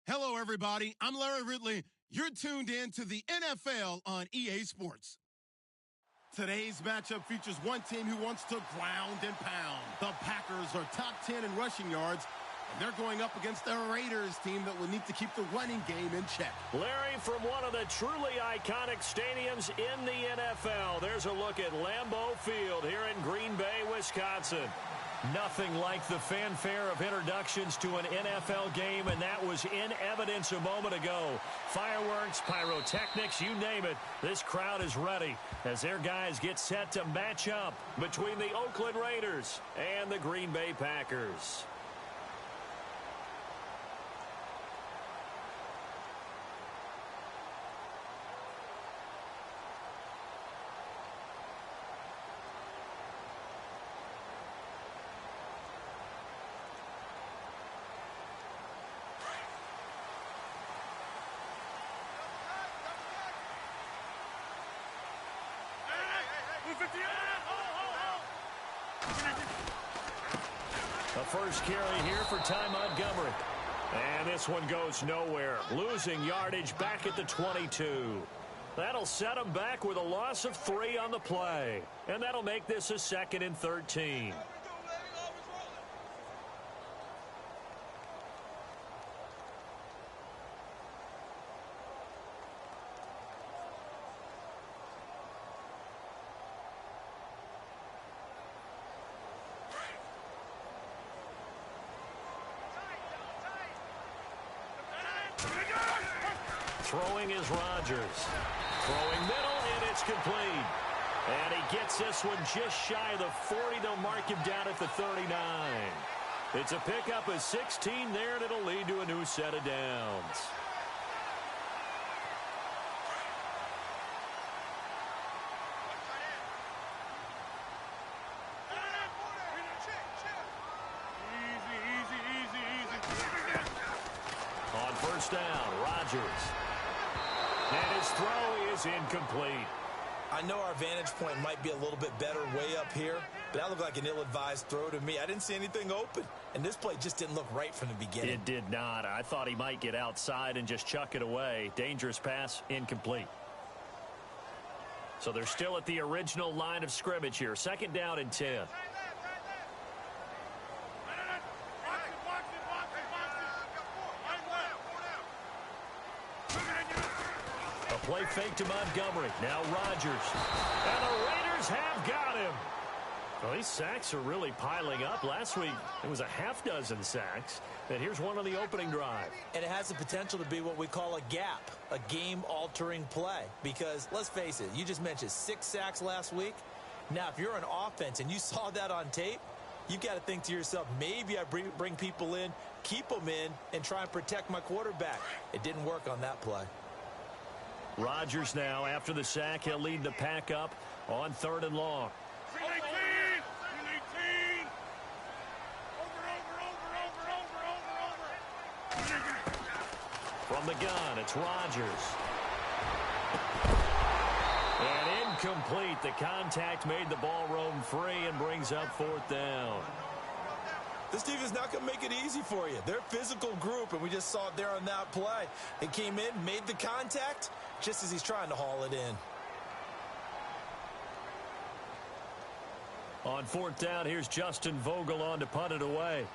Hello, everybody. I'm Larry Ridley. You're tuned in to the NFL on EA Sports. Today's matchup features one team who wants to ground and pound. The Packers are top 10 in rushing yards, and they're going up against the Raiders team that will need to keep the running game in check. Larry, from one of the truly iconic stadiums in the NFL, there's a look at Lambeau Field here in Green Bay, Wisconsin. Nothing like the fanfare of introductions to an NFL game, and that was in evidence a moment ago. Fireworks, pyrotechnics, you name it. This crowd is ready as their guys get set to match up between the Oakland Raiders and the Green Bay Packers. The first carry here for Ty Montgomery. And this one goes nowhere. Losing yardage back at the 22. That'll set him back with a loss of 3 on the play. And that'll make this a 2nd and 13. Throwing is Rodgers. Throwing middle, and it's complete. And he gets this one just shy of the 40. They'll mark him down at the 39. It's a pickup of 16 there, and it'll lead to a new set of downs. On first down, Rodgers. And his throw is incomplete. I know our vantage point might be a little bit better way up here, but that looked like an ill-advised throw to me. I didn't see anything open, and this play just didn't look right from the beginning. It did not. I thought he might get outside and just chuck it away. Dangerous pass, incomplete. So they're still at the original line of scrimmage here. 2nd down and 10. Play fake to Montgomery. Now Rodgers. And the Raiders have got him. Well, these sacks are really piling up. Last week, it was a half dozen sacks. And here's one on the opening drive. And it has the potential to be what we call a gap, a game-altering play. Because, let's face it, you just mentioned 6 sacks last week. Now, if you're an offense and you saw that on tape, you've got to think to yourself, maybe I bring people in, keep them in, and try and protect my quarterback. It didn't work on that play. Rodgers now, after the sack, he'll lead the pack up on 3rd and long. From the gun, it's Rodgers. And incomplete. The contact made the ball roam free and brings up 4th down. This team is not going to make it easy for you. They're a physical group, and we just saw it there on that play. It came in, made the contact, just as he's trying to haul it in. On 4th down, here's Justin Vogel on to punt it away.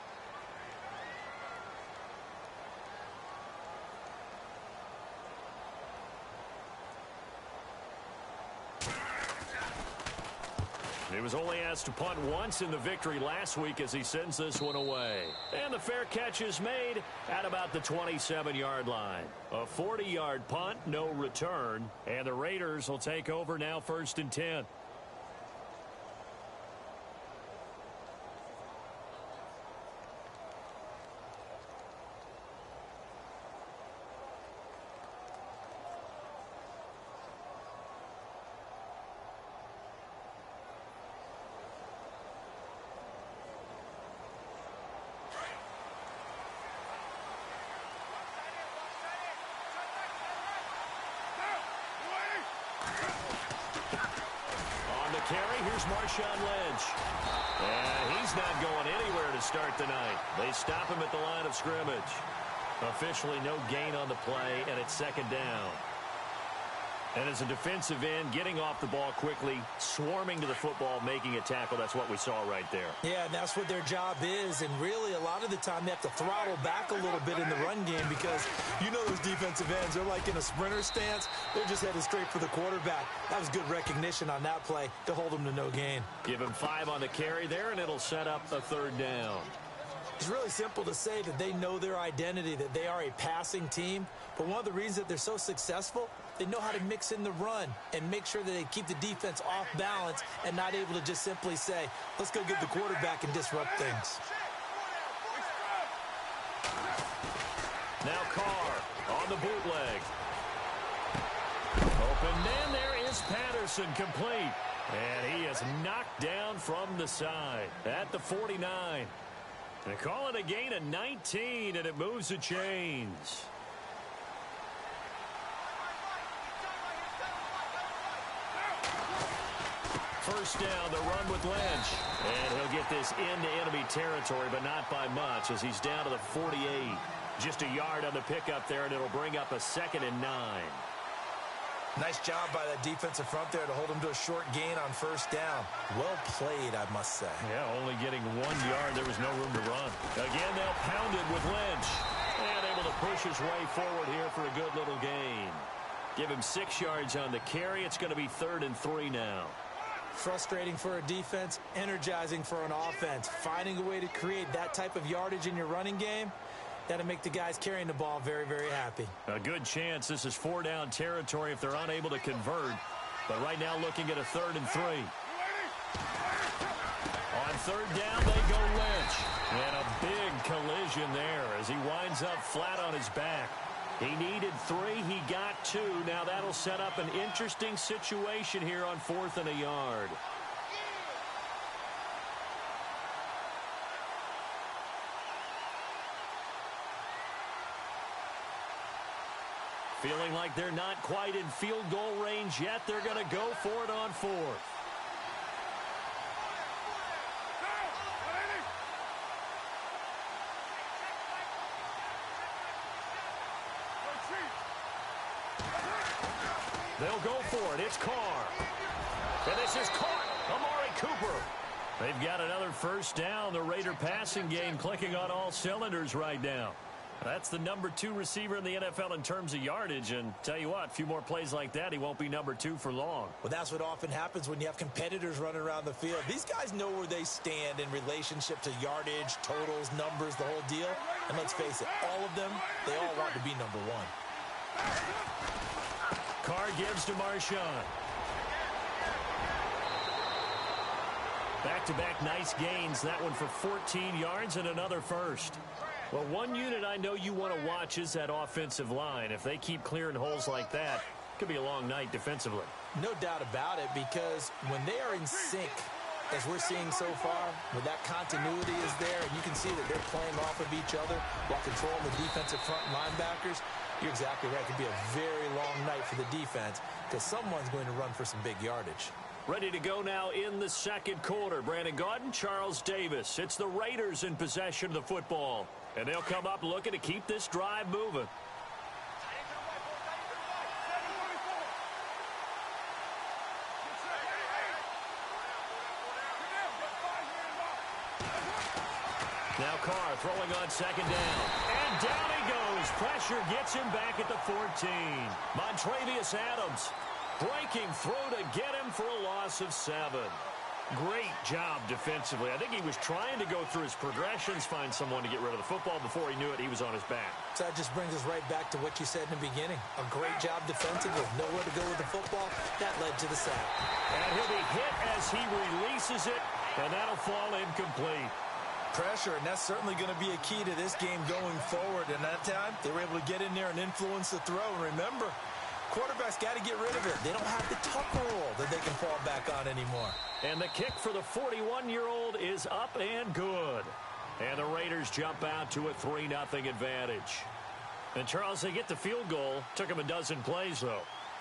He was only asked to punt once in the victory last week as he sends this one away. And the fair catch is made at about the 27-yard line. A 40-yard punt, no return. And the Raiders will take over now 1st and 10. Carry, here's Marshawn Lynch. And he's not going anywhere to start the night. They stop him at the line of scrimmage. Officially no gain on the play, and it's second down. And as a defensive end, getting off the ball quickly, swarming to the football, making a tackle, that's what we saw right there. Yeah, and that's what their job is. And really, a lot of the time, they have to throttle back a little bit in the run game because you know those defensive ends, they're like in a sprinter stance. They're just headed straight for the quarterback. That was good recognition on that play to hold them to no gain. Give him 5 on the carry there, and it'll set up a third down. It's really simple to say that they know their identity, that they are a passing team. But one of the reasons that they're so successful, they know how to mix in the run and make sure that they keep the defense off balance and not able to just simply say, let's go get the quarterback and disrupt things. Now Carr on the bootleg. Open man, there is Patterson, complete. And he is knocked down from the side at the 49. They call it a gain of 19, and it moves the chains. First down, the run with Lynch. And he'll get this into enemy territory, but not by much as he's down to the 48. Just a yard on the pickup there, and it'll bring up a 2nd and 9. Nice job by that defensive front there to hold him to a short gain on first down. Well played, I must say. Yeah, only getting 1 yard. There was no room to run. Again, they'll pound it with Lynch. And able to push his way forward here for a good little gain. Give him 6 yards on the carry. It's going to be 3rd and 3 now. Frustrating for a defense, energizing for an offense. Finding a way to create that type of yardage in your running game, that'll make the guys carrying the ball very, very happy. A good chance this is 4-down territory if they're unable to convert. But right now looking at a 3rd and 3. On 3rd down, they go Lynch. And a big collision there as he winds up flat on his back. He needed 3. He got 2. Now that'll set up an interesting situation here on 4th and a yard. Feeling like they're not quite in field goal range yet. They're going to go for it on 4th. They'll go for it. It's Carr. And this is caught. Amari Cooper. They've got another first down. The Raider passing game clicking on all cylinders right now. That's the number 2 receiver in the NFL in terms of yardage. And tell you what, a few more plays like that, he won't be number 2 for long. Well, that's what often happens when you have competitors running around the field. These guys know where they stand in relationship to yardage, totals, numbers, the whole deal. And let's face it, all of them, they all want to be number 1. Carr gives to Marshawn. Back-to-back nice gains. That one for 14 yards and another first. Well, one unit I know you want to watch is that offensive line. If they keep clearing holes like that, it could be a long night defensively. No doubt about it, because when they are in sync, as we're seeing so far, when that continuity is there, and you can see that they're playing off of each other while controlling the defensive front linebackers, you're exactly right. It could be a very long night for the defense because someone's going to run for some big yardage. Ready to go now in the second quarter. Brandon Gaudin, Charles Davis. It's the Raiders in possession of the football. And they'll come up looking to keep this drive moving. Now Carr throwing on second down. And down he goes. Pressure gets him back at the 14. Montravius Adams breaking through to get him for a loss of 7. Great job defensively. I think he was trying to go through his progressions, find someone to get rid of the football. Before he knew it, he was on his back. So that just brings us right back to what you said in the beginning. A great job defensively. Nowhere to go with the football. That led to the sack. And he'll be hit as he releases it, and that'll fall incomplete. Pressure, and that's certainly going to be a key to this game going forward. And that time, they were able to get in there and influence the throw. And remember, quarterbacks got to get rid of it. They don't have the tucker roll that they can fall back on anymore. And the kick for the 41-year-old is up and good. And the Raiders jump out to a 3-0 advantage. And, Charles, they get the field goal. Took them a dozen plays, though.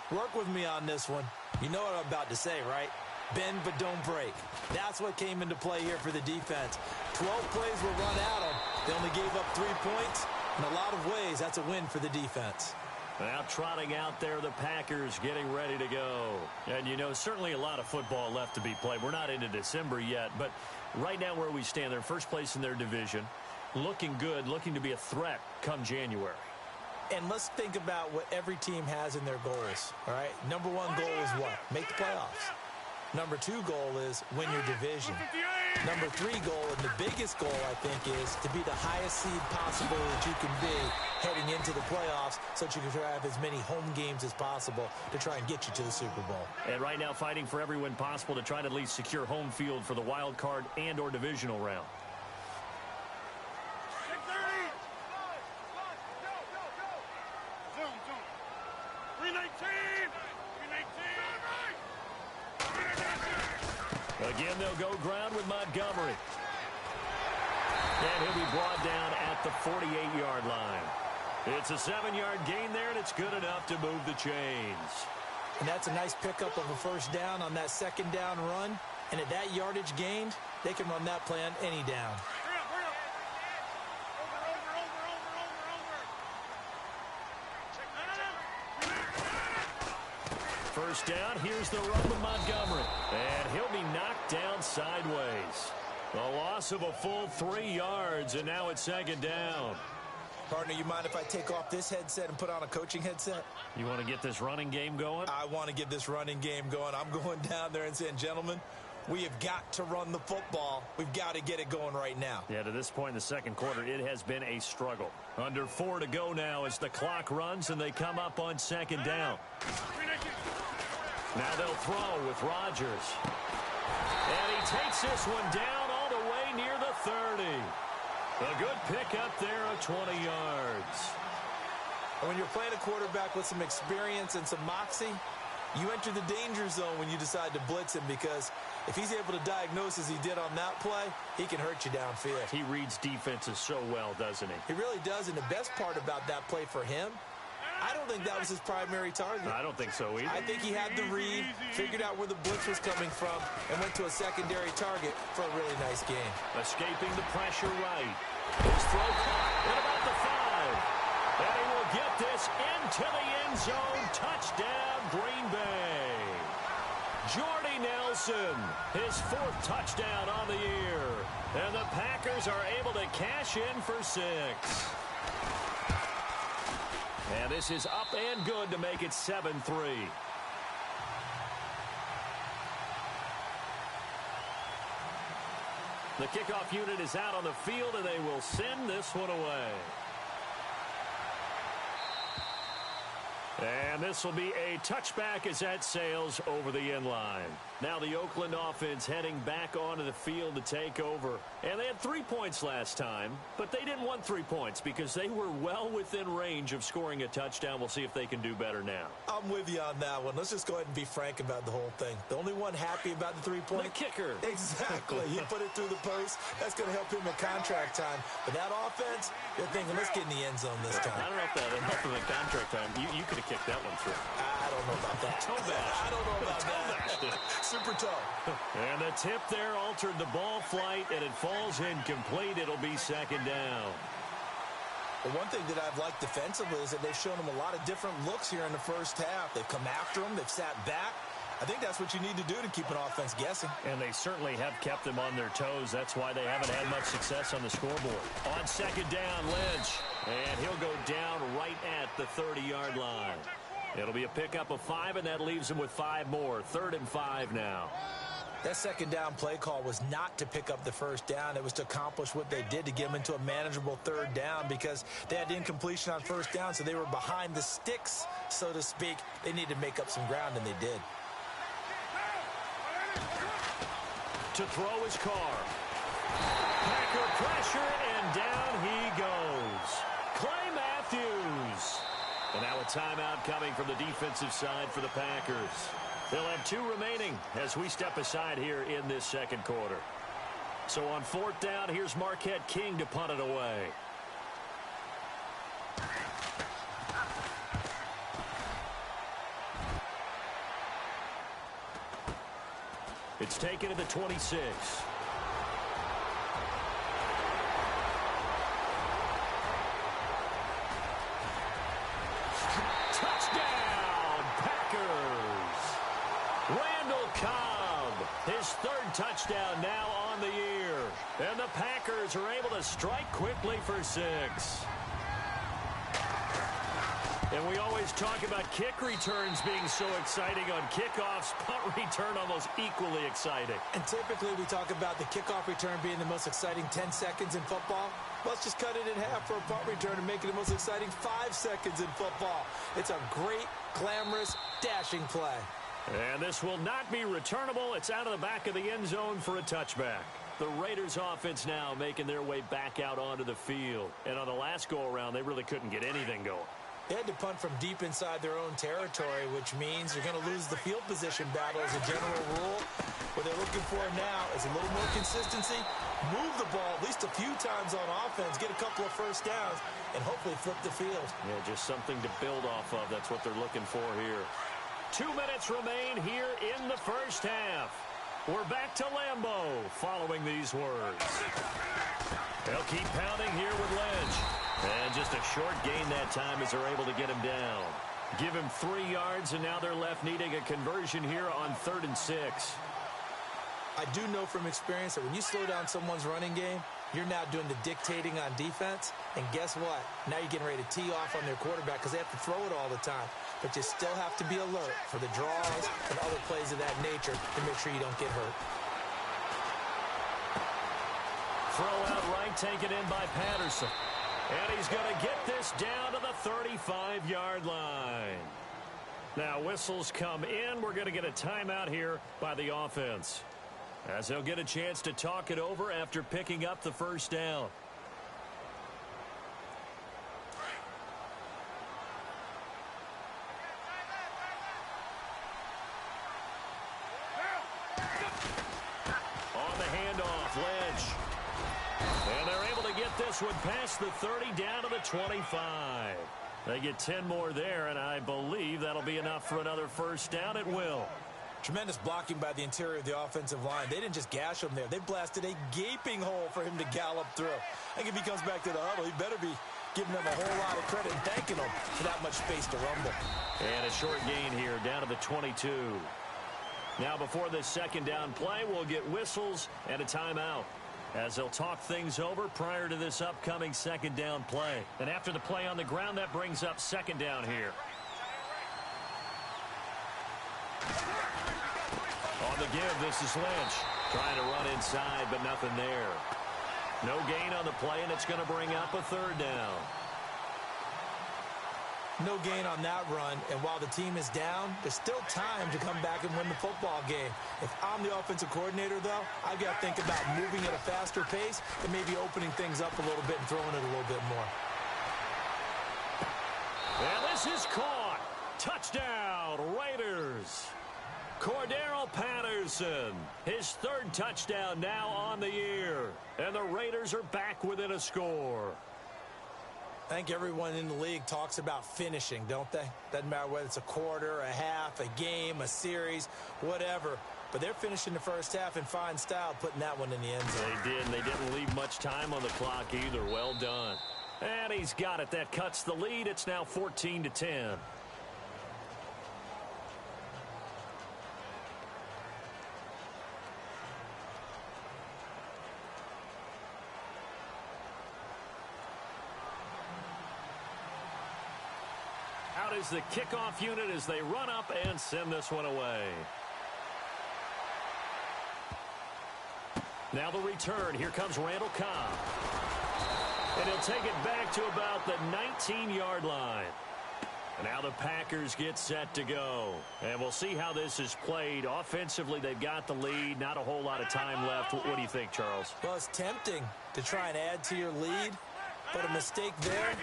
Work with me on this one. You know what I'm about to say, right? Bend but don't break. That's what came into play here for the defense. 12 plays were run at them. They only gave up 3 points. In a lot of ways, that's a win for the defense. Now trotting out there, the Packers getting ready to go. And, you know, certainly a lot of football left to be played. We're not into December yet, but right now where we stand, they're first place in their division. Looking good, looking to be a threat come January. And let's think about what every team has in their goals, all right? Number one goal is what? Make the playoffs. Number two goal is win your division. Number three goal, and the biggest goal, I think, is to be the highest seed possible that you can be heading into the playoffs so that you can have as many home games as possible to try and get you to the Super Bowl. And right now fighting for every win possible to try to at least secure home field for the wild card and or divisional round. Again, they'll go ground with Montgomery. And he'll be brought down at the 48-yard line. It's a 7-yard gain there, and it's good enough to move the chains. And that's a nice pickup of a first down on that second down run. And at that yardage gained, they can run that play on any down. First down, here's the run with Montgomery. And he'll be knocked down sideways. A loss of a full 3 yards, and now it's second down. Partner, you mind if I take off this headset and put on a coaching headset? You want to get this running game going? I want to get this running game going. I'm going down there and saying, gentlemen, we have got to run the football. We've got to get it going right now. Yeah, to this point in the second quarter, it has been a struggle. Under 4 to go now as the clock runs and they come up on second down. Now they'll throw with Rodgers. And he takes this one down all the way near the 30. A good pickup there of 20 yards. And when you're playing a quarterback with some experience and some moxie, you enter the danger zone when you decide to blitz him, because if he's able to diagnose as he did on that play, he can hurt you downfield. He reads defenses so well, doesn't he? He really does, and the best part about that play for him, I don't think that was his primary target. I don't think so either. I think he had the read, figured out where the blitz was coming from, and went to a secondary target for a really nice game. Escaping the pressure right. His throw caught at about the 5. And he will get this into the end zone. Touchdown, Green Bay. Jordy Nelson, his 4th touchdown on the year. And the Packers are able to cash in for 6. And this is up and good to make it 7-3. The kickoff unit is out on the field, and they will send this one away. And this will be a touchback as that sails over the end line. Now the Oakland offense heading back onto the field to take over. And they had 3 points last time, but they didn't want 3 points because they were well within range of scoring a touchdown. We'll see if they can do better now. I'm with you on that one. Let's just go ahead and be frank about the whole thing. The only one happy about the 3-point? The kicker. Exactly. He put it through the post. That's going to help him in contract time. But that offense, they're thinking, let's get in the end zone this time. I don't know if that would help him in contract time. You could have kicked that one through. I don't know about that. Toe bash. I don't know about that. Super toe. And the tip there altered the ball flight, and it falls incomplete. It'll be second down. Well, one thing that I've liked defensively is that they've shown them a lot of different looks here in the first half. They've come after them. They've sat back. I think that's what you need to do to keep an offense guessing. And they certainly have kept them on their toes. That's why they haven't had much success on the scoreboard. On second down, Lynch. And he'll go down right at the 30-yard line. It'll be a pickup of 5, and that leaves him with 5 more. 3rd and 5 now. That second down play call was not to pick up the first down. It was to accomplish what they did, to get them into a manageable 3rd down, because they had incompletion on first down, so they were behind the sticks, so to speak. They needed to make up some ground, and they did. To throw his car. Packer pressure, and down he goes. Clay Matthews. And now a timeout coming from the defensive side for the Packers. They'll have 2 remaining as we step aside here in this second quarter. So on 4th down, here's Marquette King to punt it away. It's taken to the 26. Cobb, his third touchdown now on the year. And the Packers are able to strike quickly for 6. And we always talk about kick returns being so exciting on kickoffs. Punt return almost equally exciting. And typically we talk about the kickoff return being the most exciting 10 seconds in football. Let's just cut it in half for a punt return and make it the most exciting 5 seconds in football. It's a great, glamorous, dashing play. And this will not be returnable. It's out of the back of the end zone for a touchback. The Raiders offense now making their way back out onto the field. And on the last go-around, they really couldn't get anything going. They had to punt from deep inside their own territory, which means you're going to lose the field position battle as a general rule. What they're looking for now is a little more consistency, move the ball at least a few times on offense, get a couple of first downs, and hopefully flip the field. Yeah, just something to build off of. That's what they're looking for here. 2 minutes remain here in the first half. We're back to Lambeau following these words. They'll keep pounding here with Lynch. And just a short gain that time as they're able to get him down. Give him 3 yards, and now they're left needing a conversion here on 3rd and 6. I do know from experience that when you slow down someone's running game, you're now doing the dictating on defense. And guess what? Now you're getting ready to tee off on their quarterback because they have to throw it all the time. But you still have to be alert for the draws and other plays of that nature to make sure you don't get hurt. Throw out right, taken in by Patterson. And he's going to get this down to the 35-yard line. Now whistles come in. We're going to get a timeout here by the offense, as they'll get a chance to talk it over after picking up the first down. On the handoff, Lynch. And they're able to get this one past the 30 down to the 25. They get 10 more there, and I believe that'll be enough for another first down. It will. Tremendous blocking by the interior of the offensive line. They didn't just gash him there. They blasted a gaping hole for him to gallop through. I think if he comes back to the huddle, he better be giving them a whole lot of credit and thanking them for that much space to rumble. And a short gain here down to the 22. Now before this second down play, we'll get whistles and a timeout, as they'll talk things over prior to this upcoming second down play. And after the play on the ground, that brings up second down here. On the give, this is Lynch. Trying to run inside, but nothing there. No gain on the play, and it's going to bring up a third down. No gain on that run, and while the team is down, there's still time to come back and win the football game. If I'm the offensive coordinator, though, I've got to think about moving at a faster pace and maybe opening things up a little bit and throwing it a little bit more. And this is caught. Touchdown, Raiders. Cordero Patterson, his 3rd touchdown now on the year. And the Raiders are back within a score. I think everyone in the league talks about finishing, don't they? Doesn't matter whether it's a quarter, a half, a game, a series, whatever. But they're finishing the first half in fine style, putting that one in the end zone. They did, and they didn't leave much time on the clock either. Well done. And he's got it. That cuts the lead. It's now 14-10. Out is the kickoff unit as they run up and send this one away. Now the return. Here comes Randall Cobb. And he'll take it back to about the 19-yard line. And now the Packers get set to go. And we'll see how this is played. Offensively, they've got the lead. Not a whole lot of time left. What do you think, Charles? Well, it's tempting to try and add to your lead, but a mistake there,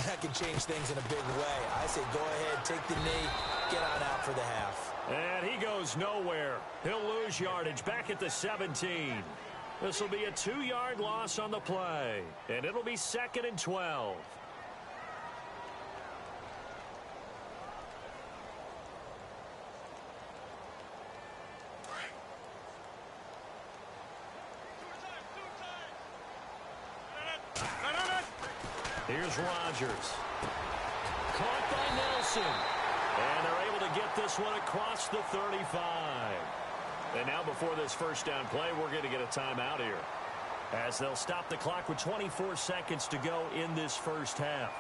that can change things in a big way. I say go ahead, take the knee, get on out for the half. And he goes nowhere. He'll lose yardage back at the 17. This will be a 2-yard loss on the play, and it'll be 2nd and 12. Here's Rodgers. Caught by Nelson. And they're able to get this one across the 35. And now before this first down play, we're going to get a timeout here, as they'll stop the clock with 24 seconds to go in this first half.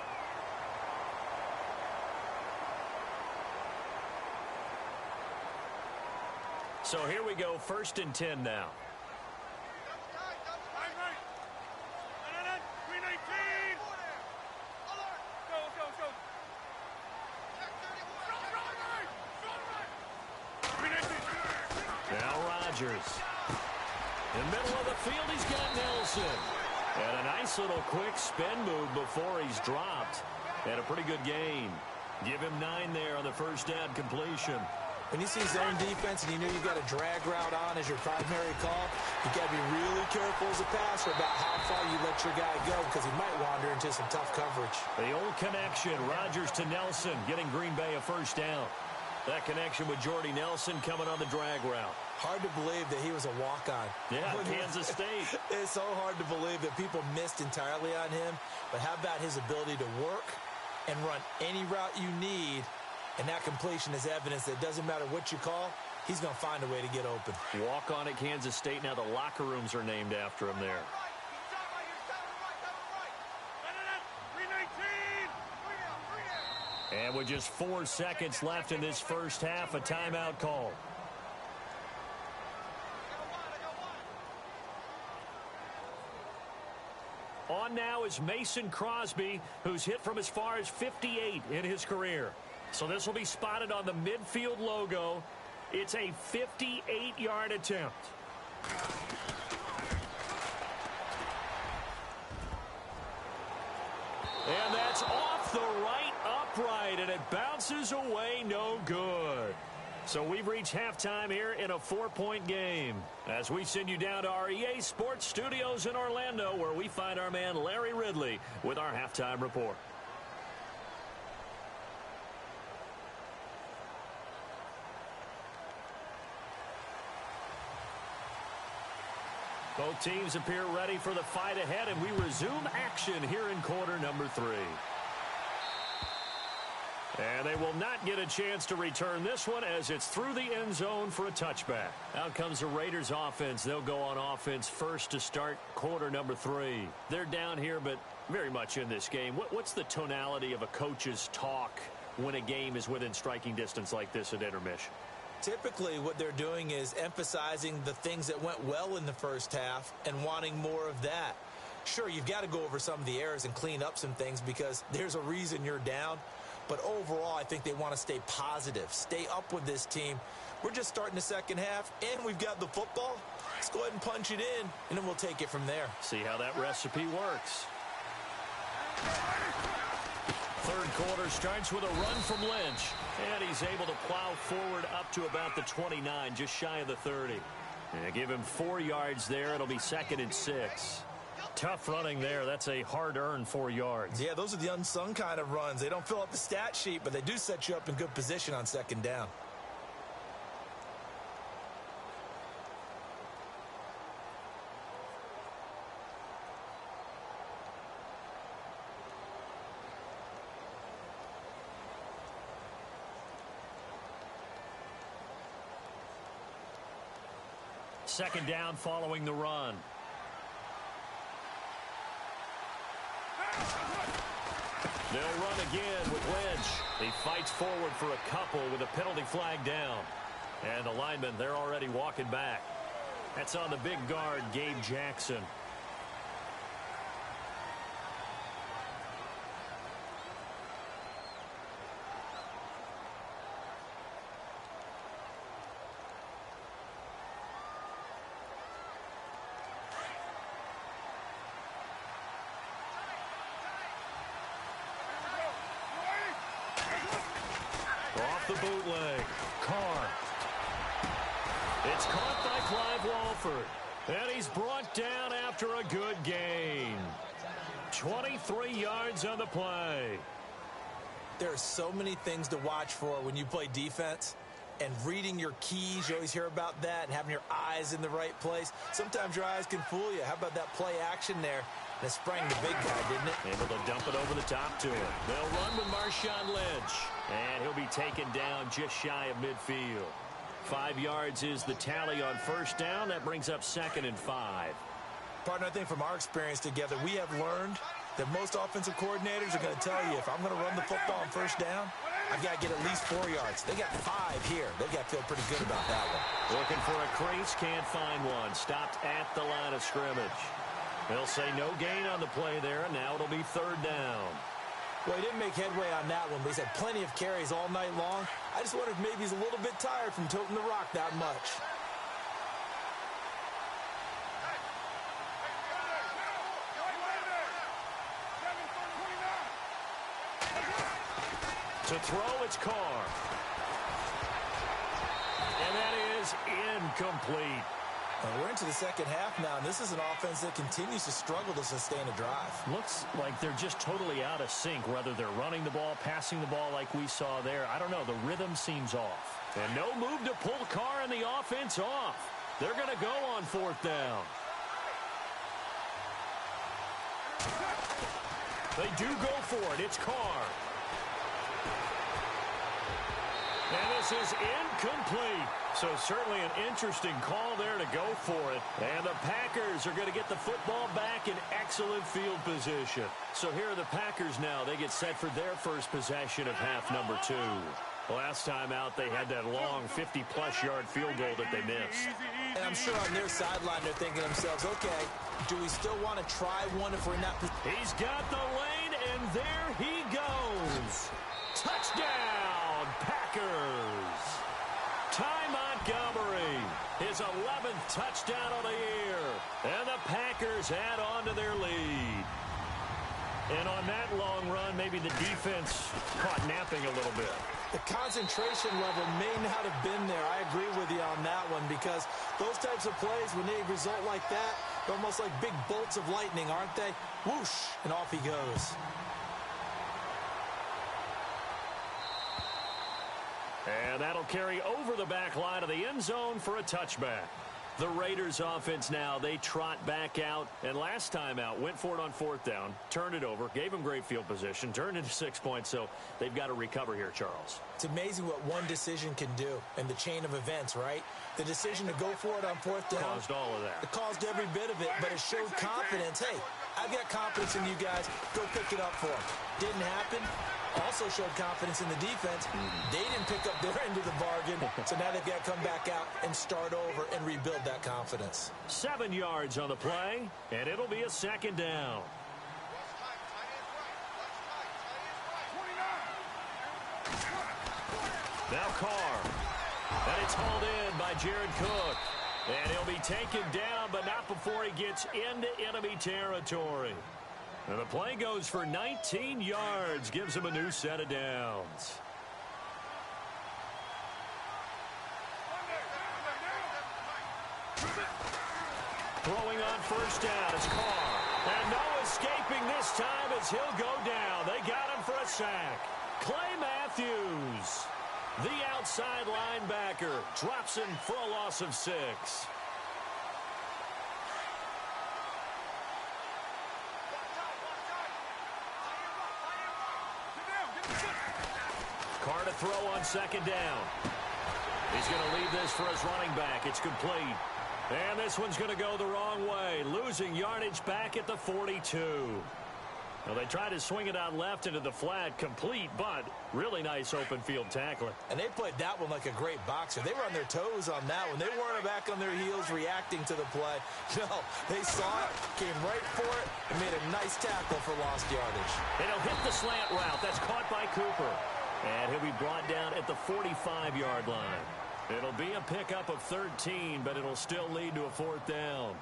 So here we go, 1st and 10 now. Now Rodgers. In the middle of the field, he's got Nelson. And a nice little quick spin move before he's dropped. And a pretty good gain. Give him 9 there on the first down completion. When you see zone defense and you know you've got a drag route on as your primary call, you've got to be really careful as a passer about how far you let your guy go, because he might wander into some tough coverage. The old connection, Rodgers to Nelson, getting Green Bay a first down. That connection with Jordy Nelson coming on the drag route. Hard to believe that he was a walk-on. Yeah, Kansas State. It's so hard to believe that people missed entirely on him. But how about his ability to work and run any route you need? And that completion is evidence that it doesn't matter what you call, he's going to find a way to get open. Walk on at Kansas State. Now the locker rooms are named after him there. And with just 4 seconds left in this first half, a timeout call. On now is Mason Crosby, who's hit from as far as 58 in his career. So this will be spotted on the midfield logo. It's a 58-yard attempt. And that's off the right upright, and it bounces away no good. So we've reached halftime here in a 4-point game, as we send you down to our EA Sports Studios in Orlando, where we find our man Larry Ridley with our halftime report. Both teams appear ready for the fight ahead, and we resume action here in quarter number 3. And they will not get a chance to return this one, as it's through the end zone for a touchback. Out comes the Raiders offense. They'll go on offense first to start quarter number 3. They're down here, but very much in this game. What's the tonality of a coach's talk when a game is within striking distance like this at intermission? Typically, what they're doing is emphasizing the things that went well in the first half and wanting more of that. Sure, you've got to go over some of the errors and clean up some things because there's a reason you're down. But overall, I think they want to stay positive, stay up with this team. We're just starting the second half, and we've got the football. Let's go ahead and punch it in, and then we'll take it from there. See how that recipe works. Third quarter starts with a run from Lynch, and he's able to plow forward up to about the 29, just shy of the 30. And give him 4 yards there. It'll be 2nd and 6. Tough running there. That's a hard-earned 4 yards. Yeah, those are the unsung kind of runs. They don't fill up the stat sheet, but they do set you up in good position on second down. Second down following the run. They'll run again with Lynch. He fights forward for a couple with a penalty flag down. And the linemen, they're already walking back. That's on the big guard, Gabe Jackson. Off the bootleg. Carr. It's caught by Clive Walford. And he's brought down after a good gain. 23 yards on the play. There are so many things to watch for when you play defense. And reading your keys, you always hear about that, and having your eyes in the right place. Sometimes your eyes can fool you. How about that play action there? That sprang the big guy, didn't it? Able to dump it over the top to him. They'll run with Marshawn Lynch. And he'll be taken down just shy of midfield. 5 yards is the tally on first down. That brings up 2nd and 5. Partner, I think from our experience together, we have learned that most offensive coordinators are going to tell you, if I'm going to run the football on first down, I've got to get at least 4 yards. They got 5 here. They've got to feel pretty good about that one. Looking for a crease, can't find one. Stopped at the line of scrimmage. They'll say no gain on the play there, and now it'll be 3rd down. Well, he didn't make headway on that one, but he's had plenty of carries all night long. I just wonder if maybe he's a little bit tired from toting the rock that much. To throw, it's Carr. And that is incomplete. And we're into the second half now, and this is an offense that continues to struggle to sustain a drive. Looks like they're just totally out of sync, whether they're running the ball, passing the ball like we saw there. I don't know. The rhythm seems off. And no move to pull Carr and the offense off. They're going to go on 4th down. They do go for it. It's Carr. And this is incomplete. So certainly an interesting call there to go for it. And the Packers are going to get the football back in excellent field position. So here are the Packers now. They get set for their first possession of half number 2. Last time out, they had that long 50-plus yard field goal that they missed. And I'm sure on their sideline, they're thinking to themselves, okay, do we still want to try one if we're in that position? He's got the lane, and there he goes. Touchdown, Packers. Ty Montgomery, his 11th touchdown of the year. And the Packers add on to their lead. And on that long run, maybe the defense caught napping a little bit. The concentration level may not have been there. I agree with you on that one, because those types of plays, when they result like that, they're almost like big bolts of lightning, aren't they? Whoosh, and off he goes. And that'll carry over the back line of the end zone for a touchback. The Raiders offense now, they trot back out. And last time out, went for it on 4th down, turned it over, gave them great field position, turned into 6 points. So they've got to recover here, Charles. It's amazing what one decision can do in the chain of events, right? The decision to go for it on 4th down. Caused all of that. It caused every bit of it, but it showed confidence. Hey, I've got confidence in you guys. Go pick it up for them. Didn't happen. Also showed confidence in the defense. They didn't pick up their end of the bargain, so now they've got to come back out and start over and rebuild that confidence. 7 yards on the play, and it'll be a 2nd down. Now Carr. And it's hauled in by Jared Cook. And he'll be taken down, but not before he gets into enemy territory. And the play goes for 19 yards, gives him a new set of downs. Throwing on 1st down is Carr. And no escaping this time as he'll go down. They got him for a sack. Clay Matthews, the outside linebacker, drops him for a loss of 6. Carr to throw on 2nd down. He's going to leave this for his running back. It's complete. And this one's going to go the wrong way, losing yardage back at the 42. Well, they tried to swing it out left into the flat, complete, but really nice open field tackling. And they played that one like a great boxer. They were on their toes on that one. They weren't back on their heels reacting to the play. No, they saw it, came right for it, and made a nice tackle for lost yardage. And he'll hit the slant route. That's caught by Cooper. And he'll be brought down at the 45-yard line. It'll be a pickup of 13, but it'll still lead to a 4th down.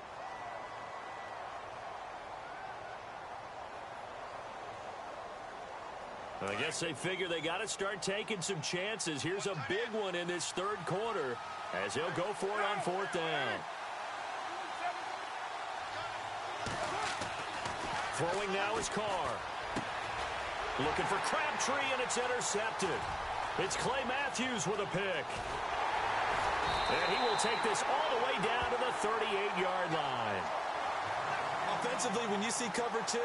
I guess they figure they got to start taking some chances. Here's a big one in this 3rd quarter as he'll go for it on 4th down. Throwing now is Carr. Looking for Crabtree, and it's intercepted. It's Clay Matthews with a pick. And he will take this all the way down to the 38-yard line. Offensively, when you see cover 2,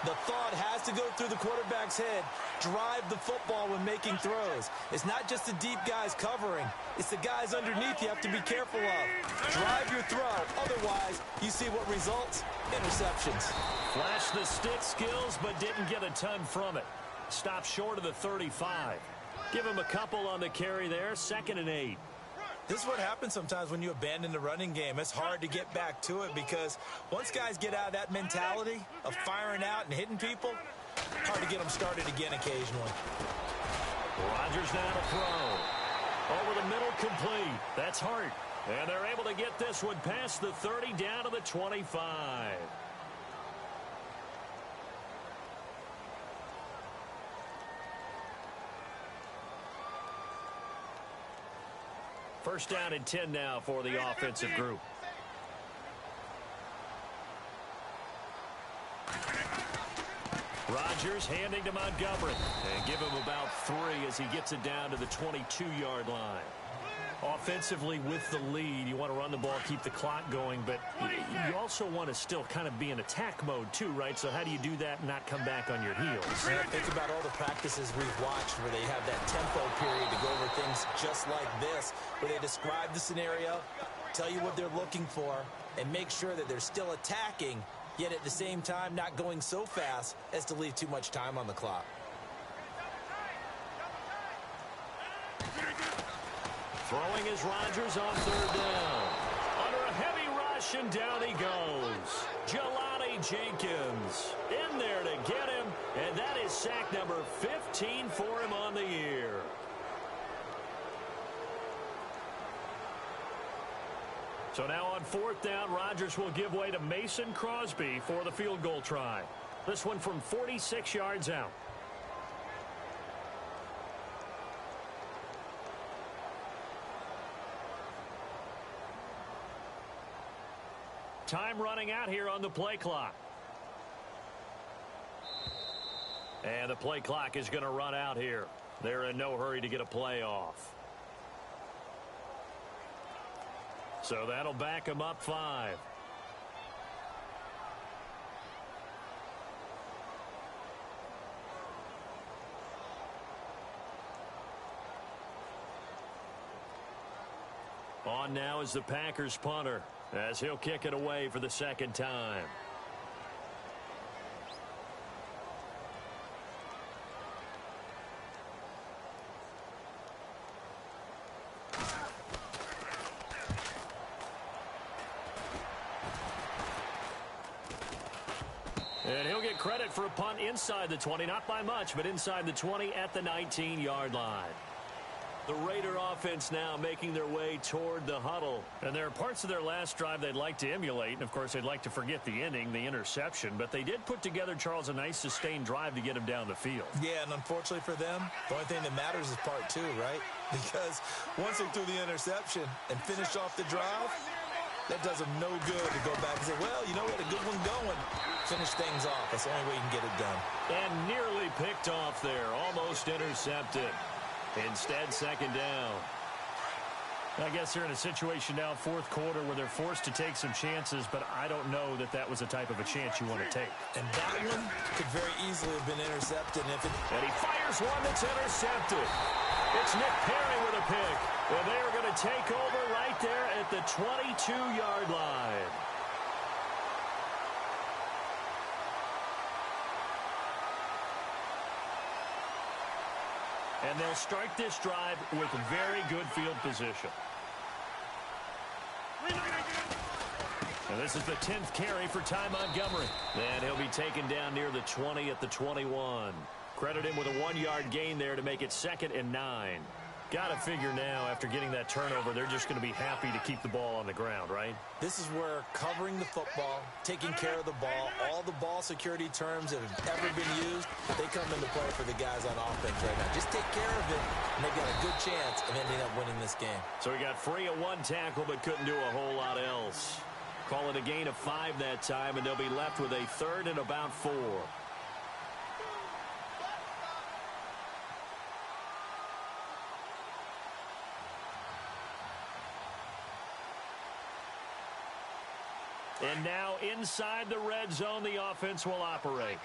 the thought has to go through the quarterback's head. drive the football when making throws. It's not just the deep guys covering. It's the guys underneath you have to be careful of. Drive your throw. Otherwise, you see what results? Interceptions. Flashed the stick skills, but didn't get a ton from it. Stopped short of the 35. Give him a couple on the carry there. 2nd and 8. This is what happens sometimes when you abandon the running game. It's hard to get back to it because once guys get out of that mentality of firing out and hitting people, hard to get them started again occasionally. Rodgers now to throw. Over the middle, complete. That's Hart. And they're able to get this one past the 30 down to the 25. First down and 10 now for the offensive group. Rodgers handing to Montgomery. And give him about 3 as he gets it down to the 22-yard line. Offensively with the lead, you want to run the ball, keep the clock going, but you also want to still kind of be in attack mode too, right? So how do you do that and not come back on your heels? Yeah, think about all the practices we've watched where they have that tempo period to go over things just like this, where they describe the scenario, tell you what they're looking for, and make sure that they're still attacking, yet at the same time not going so fast as to leave too much time on the clock. Throwing is Rodgers on 3rd down. Under a heavy rush, and down he goes. Jelani Jenkins in there to get him, and that is sack number 15 for him on the year. So now on 4th down, Rodgers will give way to Mason Crosby for the field goal try. This one from 46 yards out. Time running out here on the play clock. And the play clock is going to run out here. They're in no hurry to get a play off. So that'll back them up 5. On now is the Packers punter, as he'll kick it away for the 2nd time. And he'll get credit for a punt inside the 20, not by much, but inside the 20 at the 19-yard line. The Raider offense now making their way toward the huddle. And there are parts of their last drive they'd like to emulate. And, of course, they'd like to forget the inning, the interception. But they did put together, Charles, a nice sustained drive to get him down the field. Yeah, and unfortunately for them, the only thing that matters is part 2, right? Because once they threw the interception and finished off the drive, that does them no good to go back and say, well, you know, we had a good one going. Finish things off. That's the only way you can get it done. And nearly picked off there. Almost intercepted. Instead, 2nd down. I guess they're in a situation now, 4th quarter, where they're forced to take some chances, but I don't know that that was the type of a chance you want to take. And that one could very easily have been intercepted. And he fires one that's intercepted. It's Nick Perry with a pick. And they are going to take over right there at the 22-yard line. And they'll start this drive with very good field position. And this is the 10th carry for Ty Montgomery. And he'll be taken down near the 20 at the 21. Credit him with a 1-yard gain there to make it 2nd and 9. Got to figure now, after getting that turnover, they're just going to be happy to keep the ball on the ground, right? This is where covering the football, taking care of the ball, all the ball security terms that have ever been used, they come into play for the guys on offense right now. Just take care of it, and they've got a good chance of ending up winning this game. So he got free of 1 tackle, but couldn't do a whole lot else. Call it a gain of 5 that time, and they'll be left with a 3rd and about 4. And now inside the red zone, the offense will operate.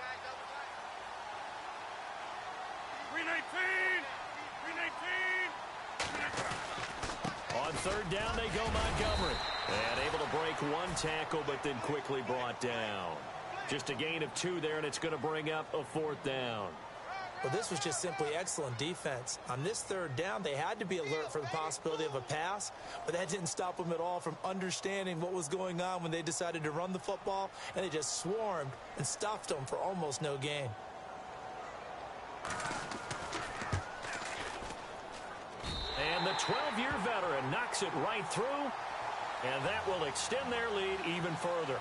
On third down, they go Montgomery. And able to break one tackle, but then quickly brought down. Just a gain of 2 there, and it's going to bring up a 4th down. Well, this was just simply excellent defense. On this third down, they had to be alert for the possibility of a pass, but that didn't stop them at all from understanding what was going on when they decided to run the football, and they just swarmed and stuffed them for almost no gain. And the 12-year veteran knocks it right through, and that will extend their lead even further.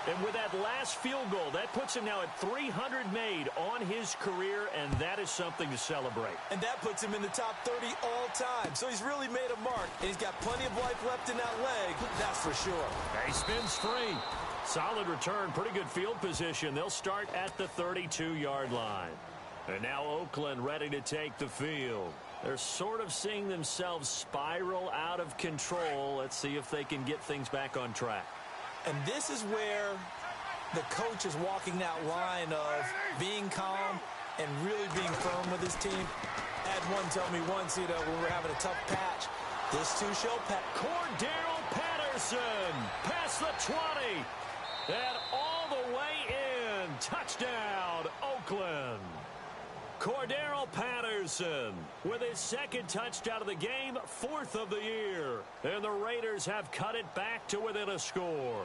And with that last field goal, that puts him now at 300 made on his career, and that is something to celebrate. And that puts him in the top 30 all time. So he's really made a mark, and he's got plenty of life left in that leg, that's for sure. He spins free. Solid return, pretty good field position. They'll start at the 32-yard line. And now Oakland ready to take the field. They're sort of seeing themselves spiral out of control. Let's see if they can get things back on track. And this is where the coach is walking that line of being calm and really being firm with his team. I had one tell me once, when we were having a tough patch, this too shall pass. Cordero Patterson past the 20 and all the way in. Touchdown, Oakland. Cordero Patterson with his 2nd touchdown of the game, 4th of the year. And the Raiders have cut it back to within a score.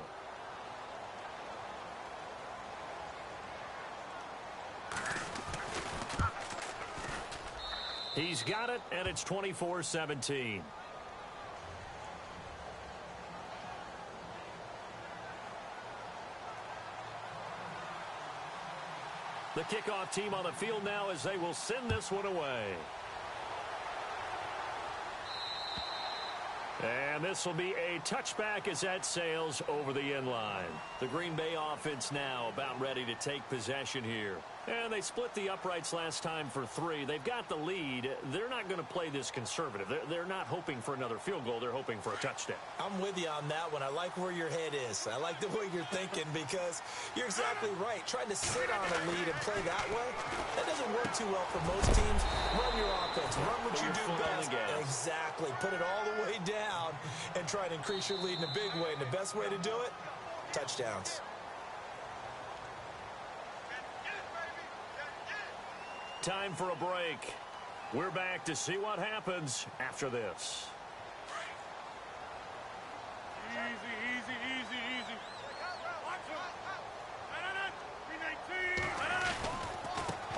He's got it, and it's 24-17. The kickoff team on the field now as they will send this one away. And this will be a touchback as that sails over the end line. The Green Bay offense now about ready to take possession here. And they split the uprights last time for 3. They've got the lead. They're not going to play this conservative. They're not hoping for another field goal. They're hoping for a touchdown. I'm with you on that one. I like where your head is. I like the way you're thinking because you're exactly right. Trying to sit on a lead and play that way, that doesn't work too well for most teams. Run your offense. Run what you do best. Exactly. Put it all the way down and try to increase your lead in a big way. And the best way to do it, touchdowns. Time for a break. We're back to see what happens after this. Easy.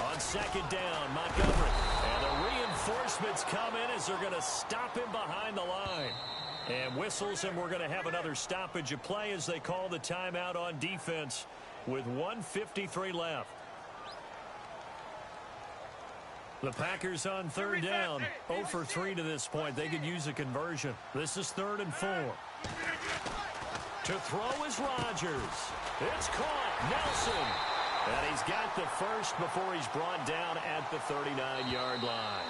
On 2nd down, Montgomery. And the reinforcements come in as they're going to stop him behind the line. And whistles, and we're going to have another stoppage of play as they call the timeout on defense with 1:53 left. The Packers on 3rd down, 0 for 3 to this point. They could use a conversion. This is 3rd and 4. To throw is Rodgers. It's caught. Nelson. And he's got the first before he's brought down at the 39-yard line.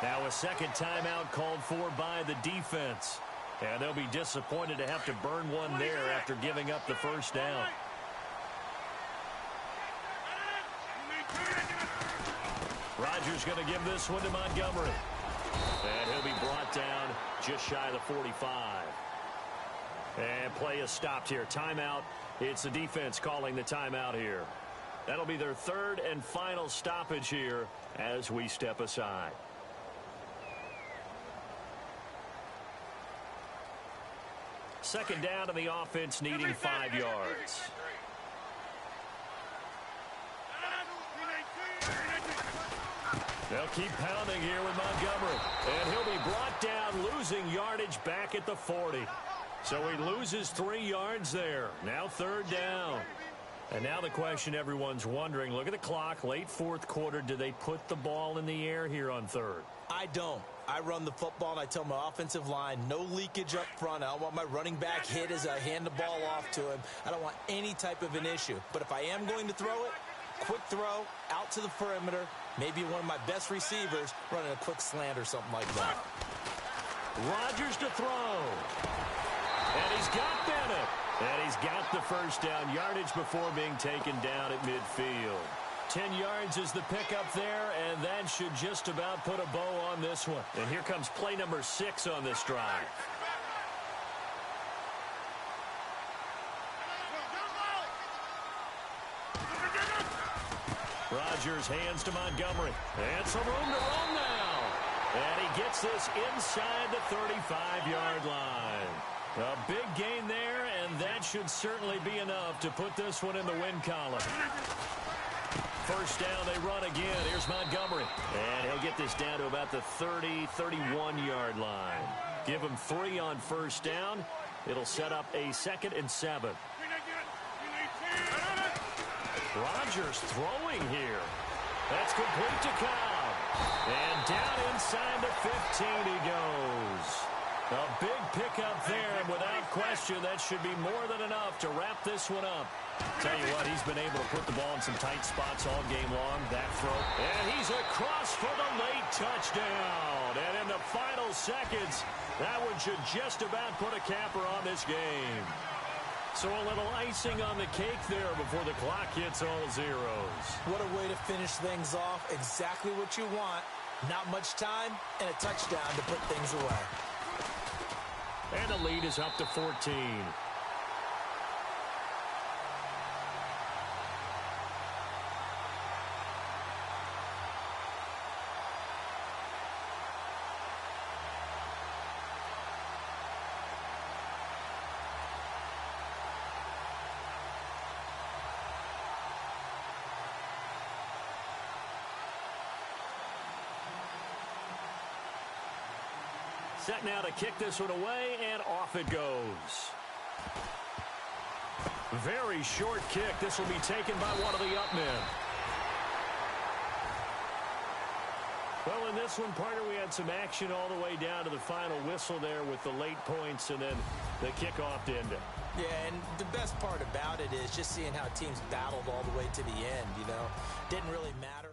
Now a 2nd timeout called for by the defense. And they'll be disappointed to have to burn one there after giving up the first down. Rodgers going to give this one to Montgomery. And he'll be brought down just shy of the 45. And play is stopped here. Timeout. It's the defense calling the timeout here. That'll be their 3rd and final stoppage here as we step aside. Second down, and the offense needing 5 yards. They'll keep pounding here with Montgomery. And he'll be brought down, losing yardage back at the 40. So he loses 3 yards there. Now 3rd down. And now the question everyone's wondering, look at the clock, late 4th quarter. Do they put the ball in the air here on 3rd? I don't. I run the football, and I tell my offensive line, no leakage up front. I don't want my running back hit as I hand the ball off to him. I don't want any type of an issue. But if I am going to throw it, quick throw, out to the perimeter, maybe one of my best receivers running a quick slant or something like that. Rodgers to throw. And he's got Bennett. And he's got the first down yardage before being taken down at midfield. 10 yards is the pickup there, and that should just about put a bow on this one. And here comes play number 6 on this drive. Rodgers hands to Montgomery. And some room to roam now. And he gets this inside the 35-yard line. A big gain there, and that should certainly be enough to put this one in the win column. First down, they run again. Here's Montgomery. And he'll get this down to about the 30, 31-yard line. Give him 3 on first down. It'll set up a 2nd and 7. Rodgers throwing here. That's complete to Cobb. And down inside the 15 he goes. A big pickup there, and without question, that should be more than enough to wrap this one up. Tell you what, he's been able to put the ball in some tight spots all game long. That throw. And he's across for the late touchdown. And in the final seconds, that one should just about put a capper on this game. So a little icing on the cake there before the clock hits all zeros. What a way to finish things off. Exactly what you want. Not much time and a touchdown to put things away. And the lead is up to 14. Set now to kick this one away, and off it goes. Very short kick. This will be taken by one of the up men. Well, in this one, partner, we had some action all the way down to the final whistle there with the late points and then the kickoff to end it. Yeah, and the best part about it is just seeing how teams battled all the way to the end, you know. Didn't really matter.